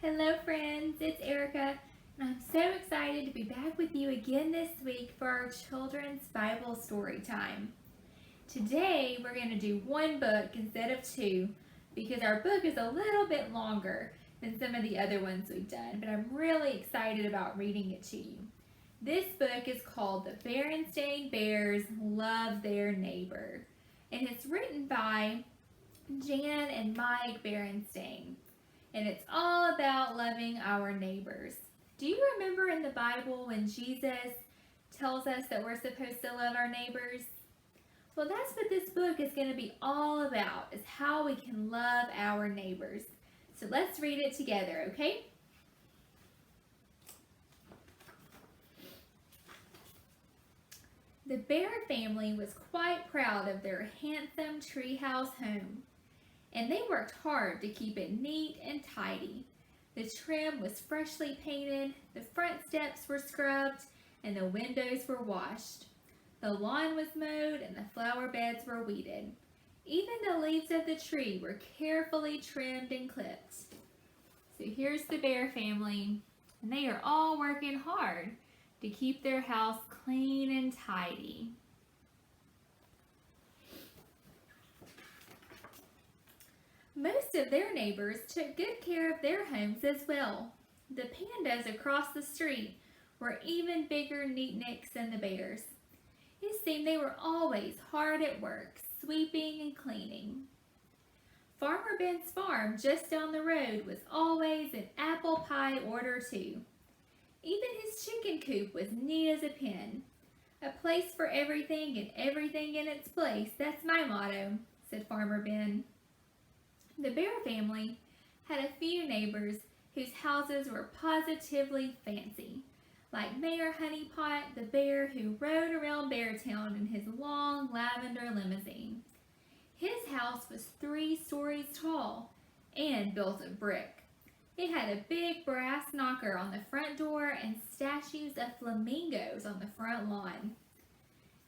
Hello friends, it's Erica, and I'm so excited to be back with you again this week for our children's Bible story time. Today we're going to do one book instead of two because our book is a little bit longer than some of the other ones we've done, but I'm really excited about reading it to you. This book is called The Berenstain Bears Love Their Neighbor, and it's written by Jan and Mike Berenstain. And it's all about loving our neighbors. Do you remember in the Bible when Jesus tells us that we're supposed to love our neighbors? Well, that's what this book is going to be all about, is how we can love our neighbors. So let's read it together, okay? The Bear family was quite proud of their handsome treehouse home, and they worked hard to keep it neat and tidy. The trim was freshly painted, the front steps were scrubbed, and the windows were washed. The lawn was mowed and the flower beds were weeded. Even the leaves of the tree were carefully trimmed and clipped. So here's the Bear family, and they are all working hard to keep their house clean and tidy. Most of their neighbors took good care of their homes as well. The pandas across the street were even bigger neatniks than the bears. It seemed they were always hard at work, sweeping and cleaning. Farmer Ben's farm just down the road was always in apple pie order too. Even his chicken coop was neat as a pin. A place for everything and everything in its place, that's my motto, said Farmer Ben. The Bear family had a few neighbors whose houses were positively fancy, like Mayor Honeypot, the bear who rode around Beartown in his long lavender limousine. His house was 3 stories tall and built of brick. It had a big brass knocker on the front door and statues of flamingos on the front lawn.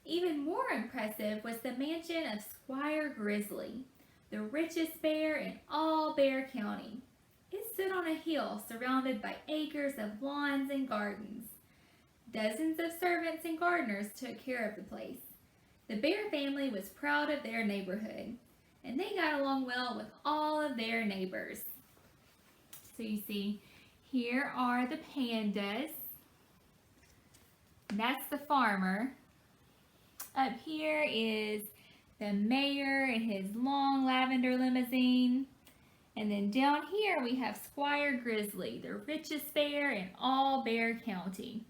Even more impressive was the mansion of Squire Grizzly, the richest bear in all Bear County. It stood on a hill surrounded by acres of lawns and gardens. Dozens of servants and gardeners took care of the place. The Bear family was proud of their neighborhood, and they got along well with all of their neighbors. So you see, here are the pandas. That's the farmer. Up here is the mayor in his long lavender limousine. And then down here we have Squire Grizzly, the richest bear in all Bear County.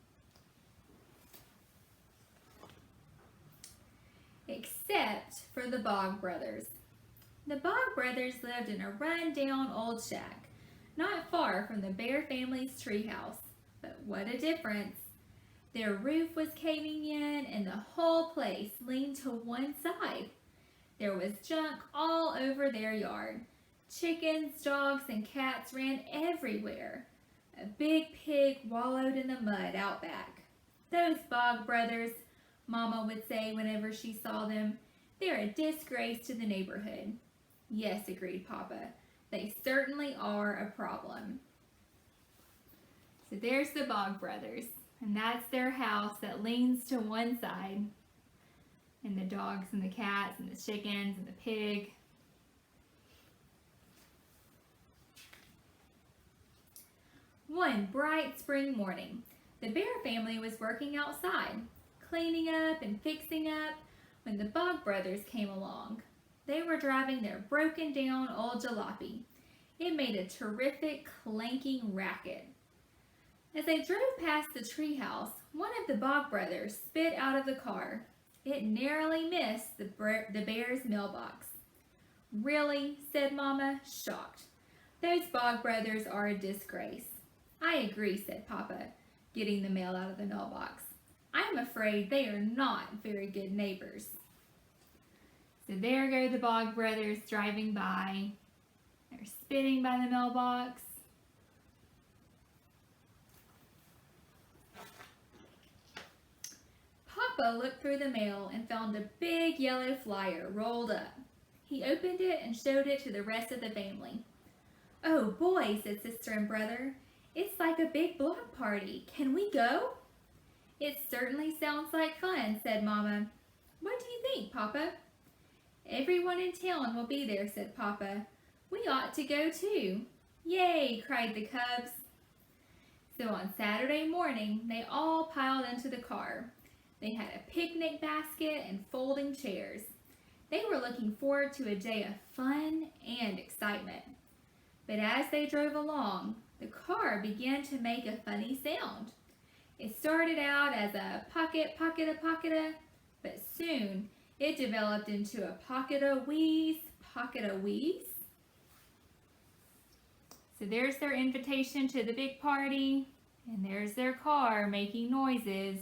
Except for the Bog brothers. The Bog brothers lived in a run-down old shack, not far from the Bear family's treehouse. But what a difference! Their roof was caving in and the whole place leaned to one side. There was junk all over their yard. Chickens, dogs, and cats ran everywhere. A big pig wallowed in the mud out back. Those Bog brothers, Mama would say whenever she saw them, they're a disgrace to the neighborhood. Yes, agreed Papa, they certainly are a problem. So there's the Bog brothers, and that's their house that leans to one side. And the dogs and the cats and the chickens and the pig. One bright spring morning, the Bear family was working outside, cleaning up and fixing up, when the Bog brothers came along. They were driving their broken down old jalopy. It made a terrific clanking racket. As they drove past the treehouse, one of the Bog brothers spit out of the car. It narrowly missed the bear's mailbox. Really? Said Mama, shocked. Those Bog brothers are a disgrace. I agree, said Papa, getting the mail out of the mailbox. I'm afraid they are not very good neighbors. So there go the Bog brothers driving by. They're spitting by the mailbox. Papa looked through the mail and found a big yellow flyer rolled up. He opened it and showed it to the rest of the family. "Oh boy," said sister and brother, "it's like a big block party. Can we go?" "It certainly sounds like fun," said Mama. "What do you think, Papa?" "Everyone in town will be there," said Papa. "We ought to go too." "Yay!" cried the cubs. So on Saturday morning, they all piled into the car. They had a picnic basket and folding chairs. They were looking forward to a day of fun and excitement. But as they drove along, the car began to make a funny sound. It started out as a pocket, pocket-a, pocket-a, but soon it developed into a pocket-a wheeze, pocket-a wheeze. So there's their invitation to the big party, and there's their car making noises.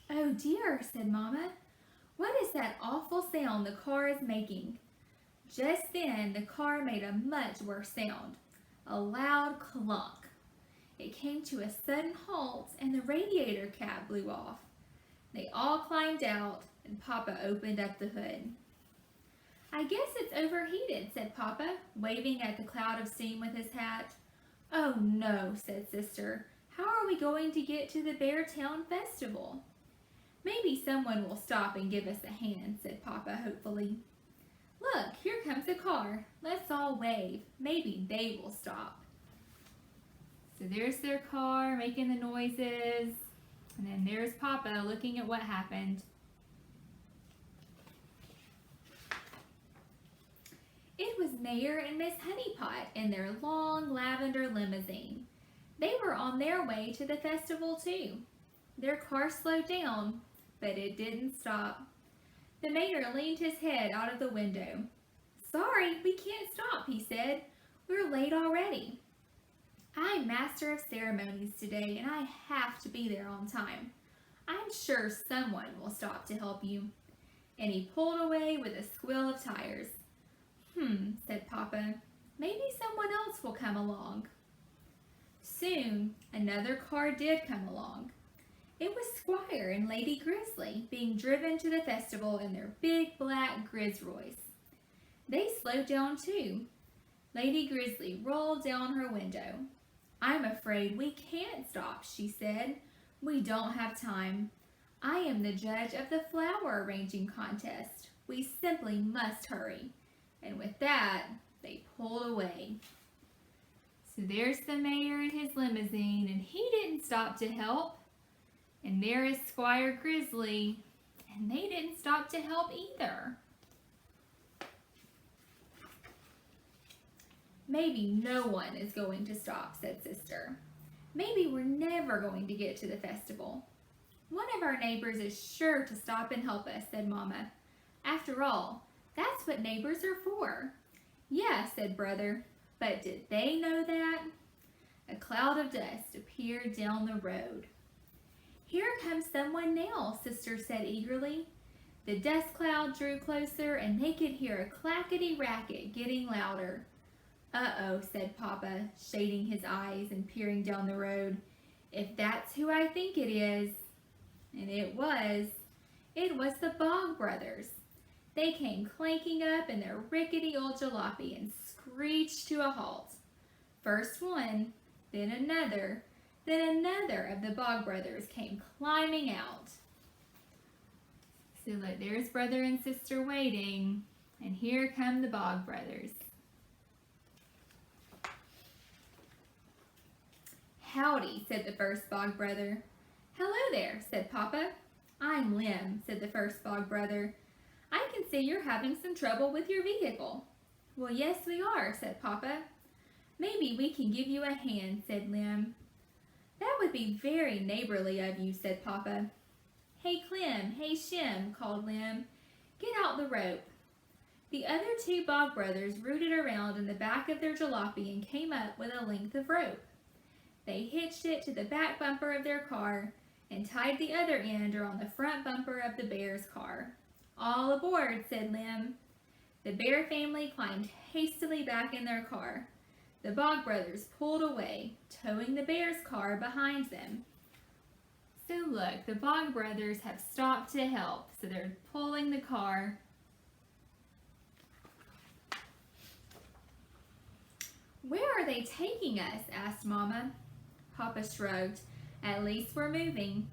"Oh dear," said Mama. "What is that awful sound the car is making?" Just then the car made a much worse sound, a loud clunk. It came to a sudden halt and the radiator cap blew off. They all climbed out and Papa opened up the hood. "I guess it's overheated," said Papa, waving at the cloud of steam with his hat. "Oh no," said Sister. "How are we going to get to the Beartown Festival?" "Maybe someone will stop and give us a hand," said Papa hopefully. "Look, here comes a car. Let's all wave. Maybe they will stop." So there's their car making the noises, and then there's Papa looking at what happened. It was Mayor and Miss Honeypot in their long lavender limousine. They were on their way to the festival too. Their car slowed down, but it didn't stop. The mayor leaned his head out of the window. "Sorry, we can't stop," he said. "We're late already." "I'm master of ceremonies today, and I have to be there on time. I'm sure someone will stop to help you." And he pulled away with a squeal of tires. Said Papa. "Maybe someone else will come along." Soon, another car did come along. It was Squire and Lady Grizzly being driven to the festival in their big black Grisroys. They slowed down too. Lady Grizzly rolled down her window. "I'm afraid we can't stop," she said. "We don't have time. I am the judge of the flower arranging contest. We simply must hurry." And with that, they pulled away. So there's the mayor in his limousine, and he didn't stop to help. And there is Squire Grizzly, and they didn't stop to help either. "Maybe no one is going to stop," said Sister. "Maybe we're never going to get to the festival." "One of our neighbors is sure to stop and help us," said Mama. "After all, that's what neighbors are for." "Yeah," said Brother, but did they know that? A cloud of dust appeared down the road. "Here comes someone now," Sister said eagerly. The dust cloud drew closer and they could hear a clackety racket getting louder. "Uh-oh," said Papa, shading his eyes and peering down the road. "If that's who I think it is." And it was the Bog Brothers. They came clanking up in their rickety old jalopy and screeched to a halt. First one, then another of the Bog Brothers came climbing out. So look, there's Brother and Sister waiting, and here come the Bog Brothers. "Howdy," said the first Bog Brother. "Hello there," said Papa. "I'm Lem," said the first Bog Brother. "I can see you're having some trouble with your vehicle." "Well, yes, we are," said Papa. "Maybe we can give you a hand," said Lem. "That would be very neighborly of you," said Papa. "Hey, Clem, hey, Shem," called Lem. "Get out the rope." The other two Bog Brothers rooted around in the back of their jalopy and came up with a length of rope. They hitched it to the back bumper of their car and tied the other end around the front bumper of the bear's car. "All aboard," said Lem. The Bear family climbed hastily back in their car. The Bog Brothers pulled away, towing the bear's car behind them. So look, the Bog Brothers have stopped to help, so they're pulling the car Where are they taking us? Asked Mama. Papa shrugged. At least we're moving.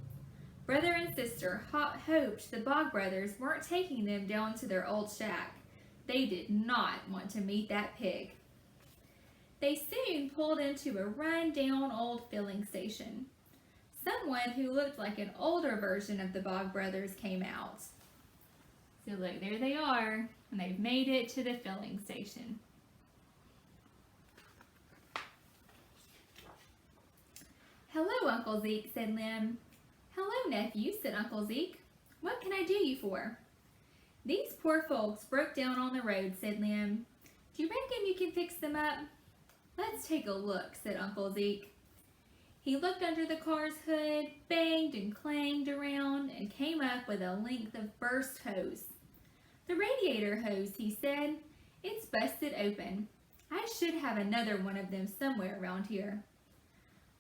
Brother and sister hoped the Bog brothers weren't taking them down to their old shack. They did not want to meet that pig. They soon pulled into a run-down old filling station. Someone who looked like an older version of the Bog brothers came out. So look, there they are, and they've made it to the filling station. Hello, Uncle Zeke, said Lem. Hello, nephew, said Uncle Zeke. What can I do you for? These poor folks broke down on the road, said Lem. Do you reckon you can fix them up? Let's take a look, said Uncle Zeke. He looked under the car's hood, banged and clanged around, and came up with a length of burst hose. The radiator hose, he said. It's busted open. I should have another one of them somewhere around here.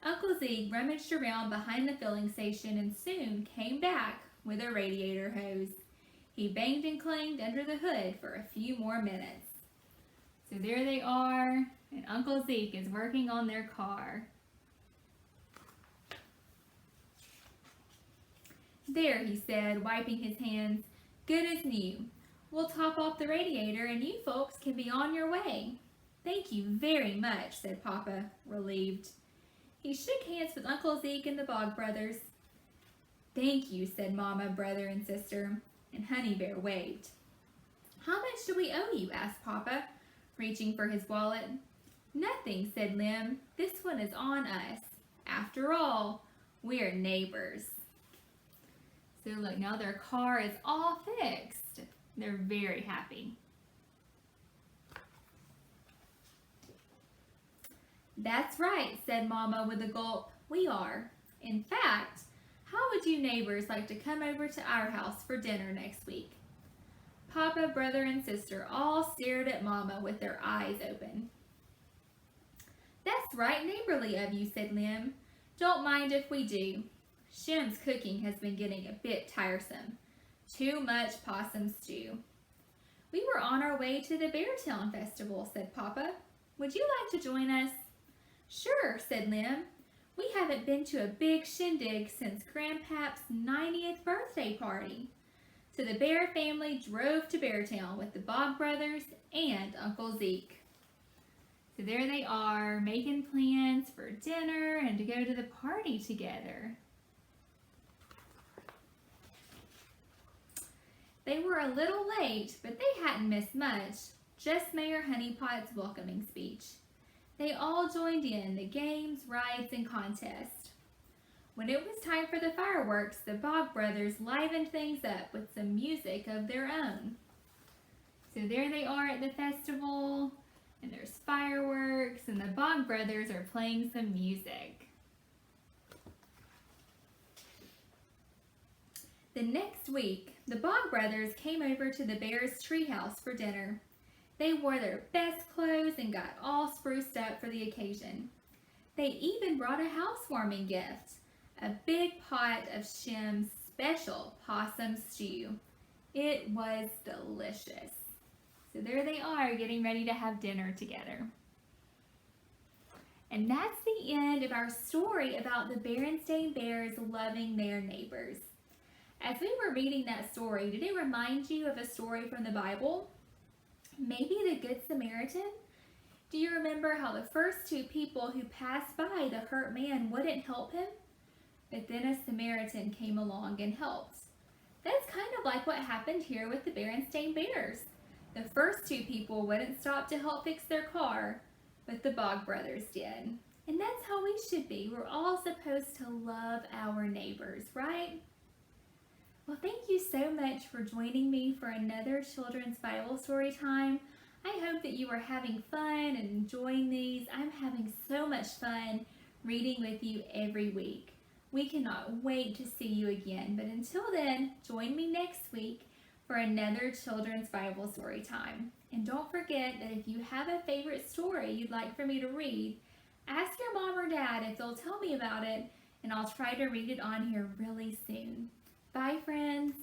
Uncle Zeke rummaged around behind the filling station and soon came back with a radiator hose. He banged and clanged under the hood for a few more minutes. So there they are, and Uncle Zeke is working on their car. There, he said, wiping his hands, good as new. We'll top off the radiator and you folks can be on your way. Thank you very much, said Papa, relieved. He shook hands with Uncle Zeke and the Bog brothers. Thank you, said Mama, brother, and sister, and Honey Bear waved. How much do we owe you? Asked Papa, reaching for his wallet. Nothing, said Lem. This one is on us. After all, we're neighbors. So look, now their car is all fixed. They're very happy. That's right, said Mama with a gulp. We are. In fact, how would you neighbors like to come over to our house for dinner next week? Papa, brother, and sister all stared at Mama with their eyes open. That's right neighborly of you, said Lem. Don't mind if we do. Shem's cooking has been getting a bit tiresome. Too much possum stew. We were on our way to the Beartown Festival, said Papa. Would you like to join us? Sure, said Lem. We haven't been to a big shindig since Grandpap's 90th birthday party. So the Bear family drove to Beartown with the Bog brothers and Uncle Zeke. So there they are, making plans for dinner and to go to the party together. They were a little late, but they hadn't missed much, just Mayor Honeypot's welcoming speech. They all joined in the games, rides, and contests. When it was time for the fireworks, the Bog brothers livened things up with some music of their own. So there they are at the festival, and there's fireworks, and the Bog brothers are playing some music. The next week, the Bog brothers came over to the Bears' treehouse for dinner. They wore their best clothes and got all spruced up for the occasion. They even brought a housewarming gift, a big pot of Shem's special possum stew. It was delicious. So there they are, getting ready to have dinner together. And that's the end of our story about the Berenstain Bears loving their neighbors. As we were reading that story, did it remind you of a story from the Bible? Maybe the Good Samaritan? Do you remember how the first two people who passed by the hurt man wouldn't help him? But then a Samaritan came along and helped. That's kind of like what happened here with the Berenstain Bears. The first two people wouldn't stop to help fix their car, but the Bog brothers did. And that's how we should be. We're all supposed to love our neighbors, right? Well, thank you so much for joining me for another Children's Bible Story Time. I hope that you are having fun and enjoying these. I'm having so much fun reading with you every week. We cannot wait to see you again. But until then, join me next week for another Children's Bible Story Time. And don't forget that if you have a favorite story you'd like for me to read, ask your mom or dad if they'll tell me about it, and I'll try to read it on here really soon. Bye, friends.